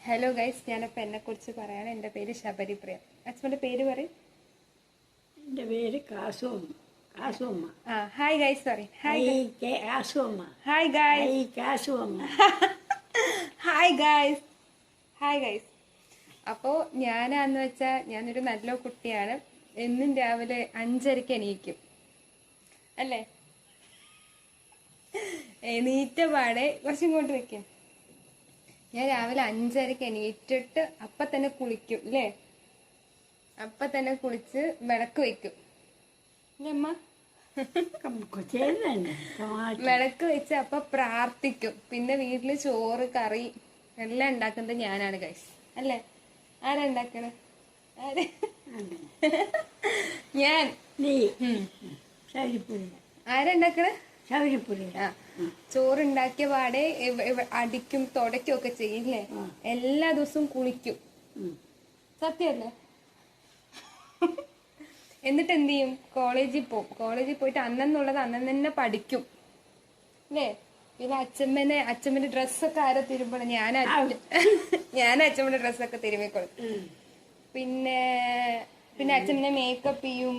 Hello guys, ഞാനപ്പോൾ എന്നെക്കുറിച്ച് പറയാണ്. എൻ്റെ പേര് ശബരിപ്രിയ. അച്ഛൻ്റെ പേര് പറയും. എൻ്റെ പേര് കാസുമ്മ. ഹായ് ഗൈസ് പറയും. Kasumma. Hi guys. Kasumma. Hi guys. Hi guys. അപ്പോൾ ഞാനാന്ന് വെച്ചാൽ ഞാനൊരു നല്ല കുട്ടിയാണ്. എന്നും രാവിലെ 5:30 എണീക്കും അല്ലേ? എണീറ്റ പാടെ കുറച്ചും ഇങ്ങോട്ട് വെക്കും. ഞാൻ രാവിലെ 5:30 എണീറ്റിട്ട് അപ്പം തന്നെ കുളിക്കും അല്ലേ? അപ്പം തന്നെ കുളിച്ച് വിളക്ക് വെക്കും അമ്മ. വിളക്ക് വെച്ച് അപ്പൊ പ്രാർത്ഥിക്കും. പിന്നെ വീട്ടില് ചോറ് കറി എല്ലാം ഉണ്ടാക്കുന്നത് ഞാനാണ് ഗൈസ് അല്ലേ? ആരാ ഉണ്ടാക്കണ? ഞാൻ. ആരാ ഉണ്ടാക്കണ? ചോറുണ്ടാക്കിയ പാടെ അടിക്കും തുടയ്ക്കും ഒക്കെ ചെയ്യില്ലേ? എല്ലാ ദിവസവും കുളിക്കും. സത്യല്ലേ? എന്നിട്ട് എന്ത് ചെയ്യും? കോളേജിൽ പോവും. കോളേജിൽ പോയിട്ട് അന്നെന്നുള്ളത് അന്നു തന്നെ പഠിക്കും അല്ലേ? പിന്നെ അച്ഛമ്മന്റെ ഡ്രസ്സൊക്കെ ആരോ തിരുമ്പണം. ഞാൻ അച്ഛമ്മന്റെ ഡ്രസ്സൊക്കെ തിരുമ്മിക്കൊടുക്കും. പിന്നെ അച്ഛമ്മനെ മേക്കപ്പ് ചെയ്യും.